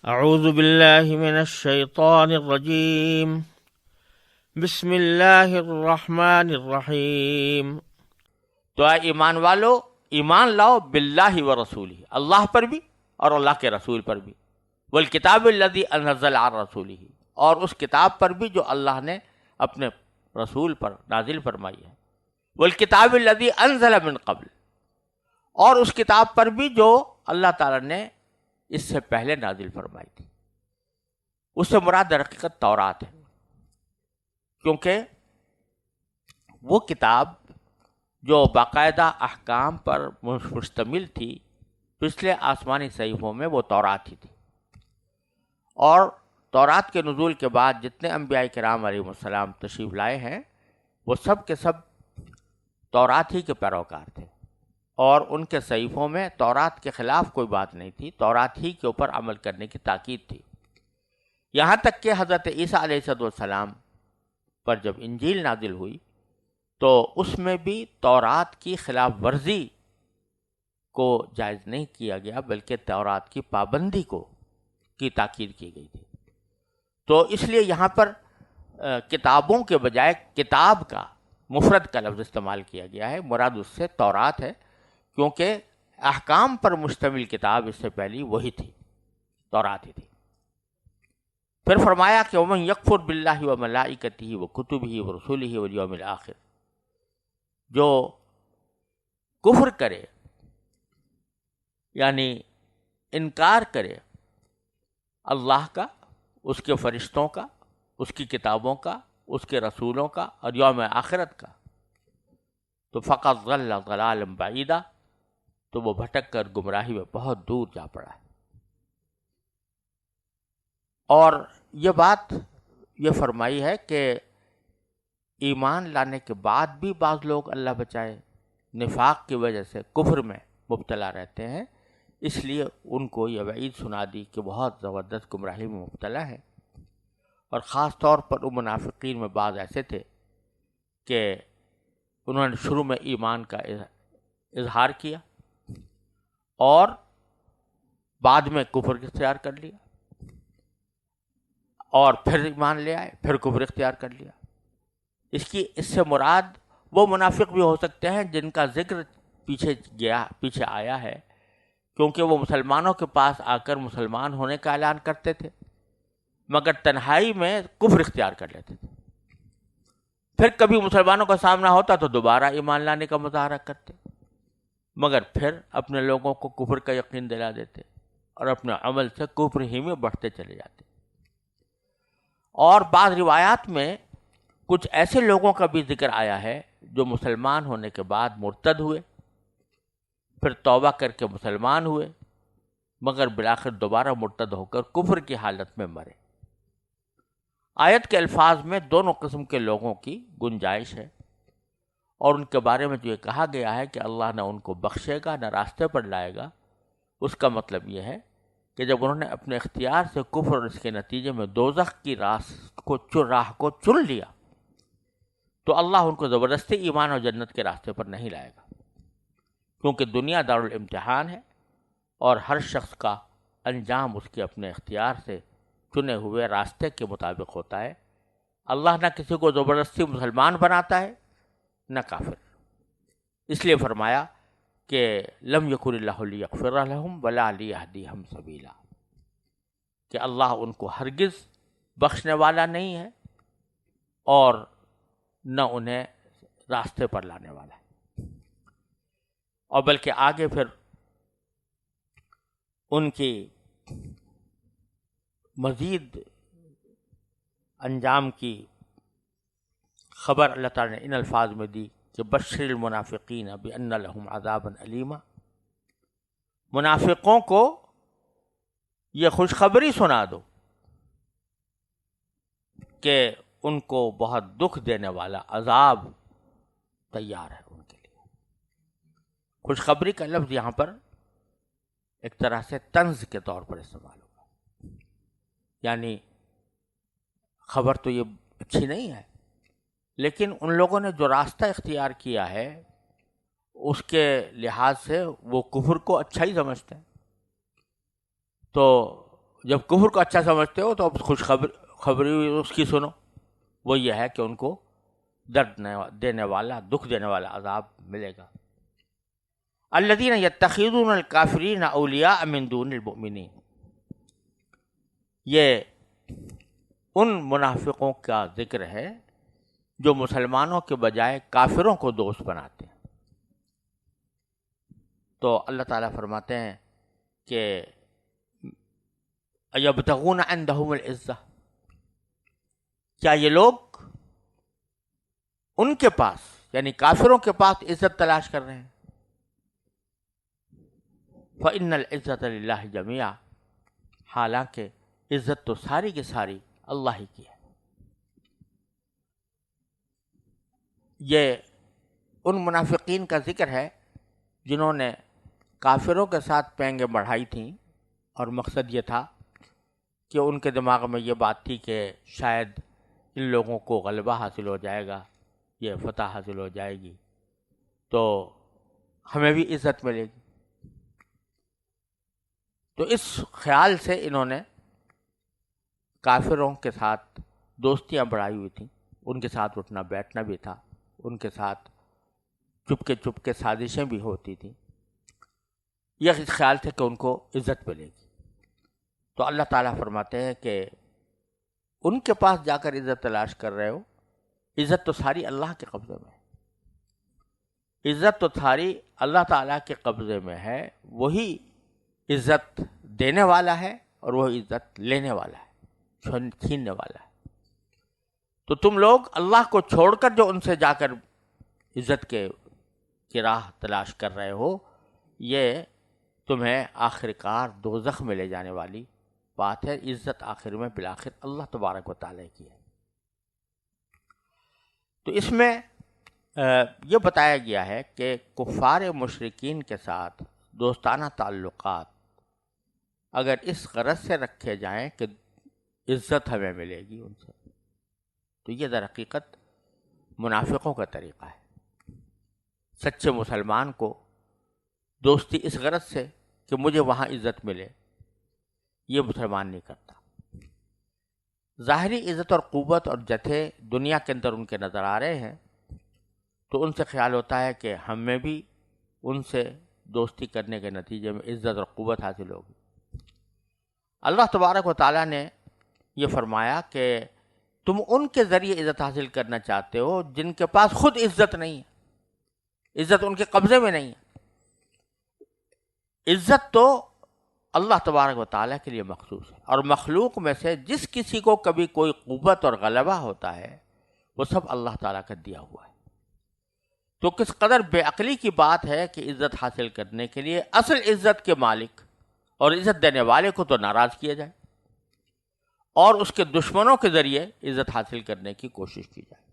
اعوذ باللہ من الشیطان الرجیم بسم اللہ الرحمن الرحیم۔ تو اے ایمان والو، ایمان لاؤ باللہ و رسولہ، اللہ پر بھی اور اللہ کے رسول پر بھی، والکتاب الذی انزل علی رسولہ، اور اس کتاب پر بھی جو اللہ نے اپنے رسول پر نازل فرمائی ہے، والکتاب الذی انزل من قبل، اور اس کتاب پر بھی جو اللہ تعالی نے اس سے پہلے نازل فرمائی تھی۔ اس سے مراد در حقیقت تورات ہے، کیونکہ وہ کتاب جو باقاعدہ احکام پر مشتمل تھی، پچھلے آسمانی صحیفوں میں وہ تورات ہی تھی، اور تورات کے نزول کے بعد جتنے انبیاء کرام علیہ السلام تشریف لائے ہیں وہ سب کے سب تورات ہی کے پیروکار تھے، اور ان کے صحیفوں میں تورات کے خلاف کوئی بات نہیں تھی، تورات ہی کے اوپر عمل کرنے کی تاکید تھی۔ یہاں تک کہ حضرت عیسیٰ علیہ السلام پر جب انجیل نازل ہوئی تو اس میں بھی تورات کی خلاف ورزی کو جائز نہیں کیا گیا، بلکہ تورات کی پابندی کی تاکید کی گئی تھی۔ تو اس لیے یہاں پر کتابوں کے بجائے کتاب کا مفرد کا لفظ استعمال کیا گیا ہے، مراد اس سے تورات ہے، کیونکہ احکام پر مشتمل کتاب اس سے پہلی وہی تھی، تورات ہی تھی۔ پھر فرمایا کہ وَمَن يَكْفُرْ بِاللَّهِ وَمَلَائِكَتِهِ وَكُتُبِهِ وَرُسُلِهِ وَالْيَوْمِ الْآخِرِ، جو کفر کرے یعنی انکار کرے اللہ کا، اس کے فرشتوں کا، اس کی کتابوں کا، اس کے رسولوں کا اور یوم آخرت کا، تو فقط ضل ضلالا بعیدا، تو وہ بھٹک کر گمراہی میں بہت دور جا پڑا ہے۔ اور یہ بات یہ فرمائی ہے کہ ایمان لانے کے بعد بھی بعض لوگ اللہ بچائے نفاق کی وجہ سے کفر میں مبتلا رہتے ہیں، اس لیے ان کو یہ وعید سنا دی کہ بہت زبردست گمراہی میں مبتلا ہے۔ اور خاص طور پر ان منافقین میں بعض ایسے تھے کہ انہوں نے شروع میں ایمان کا اظہار کیا اور بعد میں کفر اختیار کر لیا، اور پھر ایمان لے آئے، پھر کفر اختیار کر لیا۔ اس سے مراد وہ منافق بھی ہو سکتے ہیں جن کا ذکر پیچھے آیا ہے، کیونکہ وہ مسلمانوں کے پاس آ کر مسلمان ہونے کا اعلان کرتے تھے، مگر تنہائی میں کفر اختیار کر لیتے تھے۔ پھر کبھی مسلمانوں کا سامنا ہوتا تو دوبارہ ایمان لانے کا مظاہرہ کرتے، مگر پھر اپنے لوگوں کو کفر کا یقین دلا دیتے اور اپنے عمل سے کفر ہی میں بڑھتے چلے جاتے۔ اور بعض روایات میں کچھ ایسے لوگوں کا بھی ذکر آیا ہے جو مسلمان ہونے کے بعد مرتد ہوئے، پھر توبہ کر کے مسلمان ہوئے، مگر بالآخر دوبارہ مرتد ہو کر کفر کی حالت میں مرے۔ آیت کے الفاظ میں دونوں قسم کے لوگوں کی گنجائش ہے، اور ان کے بارے میں جو یہ کہا گیا ہے کہ اللہ نہ ان کو بخشے گا نہ راستے پر لائے گا، اس کا مطلب یہ ہے کہ جب انہوں نے اپنے اختیار سے کفر اور اس کے نتیجے میں دوزخ کی راہ کو چن لیا تو اللہ ان کو زبردستی ایمان اور جنت کے راستے پر نہیں لائے گا، کیونکہ دنیا دارالامتحان ہے اور ہر شخص کا انجام اس کے اپنے اختیار سے چنے ہوئے راستے کے مطابق ہوتا ہے۔ اللہ نہ کسی کو زبردستی مسلمان بناتا ہے نہ کافر، اس لیے فرمایا کہ لم یکن اللہ لیغفر لہم ولا لیہدیہم سبیلا، کہ اللہ ان کو ہرگز بخشنے والا نہیں ہے اور نہ انہیں راستے پر لانے والا ہے، اور بلکہ آگے پھر ان کی مزید انجام کی خبر اللہ تعالیٰ نے ان الفاظ میں دی کہ بشر المنافقین بان لہم عذابا علیما، منافقوں کو یہ خوشخبری سنا دو کہ ان کو بہت دکھ دینے والا عذاب تیار ہے ان کے لیے۔ خوشخبری کا لفظ یہاں پر ایک طرح سے طنز کے طور پر استعمال ہوگا، یعنی خبر تو یہ اچھی نہیں ہے، لیکن ان لوگوں نے جو راستہ اختیار کیا ہے اس کے لحاظ سے وہ کفر کو اچھا ہی سمجھتے ہیں، تو جب کفر کو اچھا سمجھتے ہو تو اب خبری اس کی سنو، وہ یہ ہے کہ ان کو درد دینے والا، دکھ دینے والا عذاب ملے گا۔ الذین یتخذون الکافرین اولیاء من دون المؤمنین، یہ ان منافقوں کا ذکر ہے جو مسلمانوں کے بجائے کافروں کو دوست بناتے ہیں۔ تو اللہ تعالیٰ فرماتے ہیں کہ یبتغون عندهم العزہ، کیا یہ لوگ ان کے پاس یعنی کافروں کے پاس عزت تلاش کر رہے ہیں؟ فإن العزت للہ جمیعا، حالانکہ عزت تو ساری کی ساری اللہ ہی کی ہے۔ یہ ان منافقین کا ذکر ہے جنہوں نے کافروں کے ساتھ پینگیں بڑھائی تھیں، اور مقصد یہ تھا کہ ان کے دماغ میں یہ بات تھی کہ شاید ان لوگوں کو غلبہ حاصل ہو جائے گا، یہ فتح حاصل ہو جائے گی تو ہمیں بھی عزت ملے گی۔ تو اس خیال سے انہوں نے کافروں کے ساتھ دوستیاں بڑھائی ہوئی تھیں، ان کے ساتھ اٹھنا بیٹھنا بھی تھا، ان کے ساتھ چپ کے سازشیں بھی ہوتی تھیں، یہ خیال تھے کہ ان کو عزت ملے گی۔ تو اللہ تعالیٰ فرماتے ہیں کہ ان کے پاس جا کر عزت تلاش کر رہے ہو، عزت تو ساری اللہ کے قبضے میں ہے، عزت تو ساری اللہ تعالیٰ کے قبضے میں ہے، وہی عزت دینے والا ہے اور وہ عزت لینے والا ہے، چھیننے والا ہے۔ تو تم لوگ اللہ کو چھوڑ کر جو ان سے جا کر عزت کی راہ تلاش کر رہے ہو، یہ تمہیں آخر کار دوزخ میں لے جانے والی بات ہے۔ عزت آخر میں بالآخر اللہ تبارک و تعالیٰ کی ہے۔ تو اس میں یہ بتایا گیا ہے کہ کفار مشرکین کے ساتھ دوستانہ تعلقات اگر اس غرض سے رکھے جائیں کہ عزت ہمیں ملے گی ان سے، تو یہ در حقیقت منافقوں کا طریقہ ہے۔ سچے مسلمان کو دوستی اس غرض سے کہ مجھے وہاں عزت ملے، یہ مسلمان نہیں کرتا۔ ظاہری عزت اور قوت اور جتھے دنیا کے اندر ان کے نظر آ رہے ہیں تو ان سے خیال ہوتا ہے کہ ہمیں بھی ان سے دوستی کرنے کے نتیجے میں عزت اور قوت حاصل ہوگی۔ اللہ تبارک و تعالیٰ نے یہ فرمایا کہ تم ان کے ذریعے عزت حاصل کرنا چاہتے ہو جن کے پاس خود عزت نہیں ہے، عزت ان کے قبضے میں نہیں ہے۔ عزت تو اللہ تبارک و تعالیٰ کے لیے مخصوص ہے، اور مخلوق میں سے جس کسی کو کبھی کوئی قوت اور غلبہ ہوتا ہے وہ سب اللہ تعالیٰ کا دیا ہوا ہے۔ تو کس قدر بے عقلی کی بات ہے کہ عزت حاصل کرنے کے لیے اصل عزت کے مالک اور عزت دینے والے کو تو ناراض کیا جائے اور اس کے دشمنوں کے ذریعے عزت حاصل کرنے کی کوشش کی جائے۔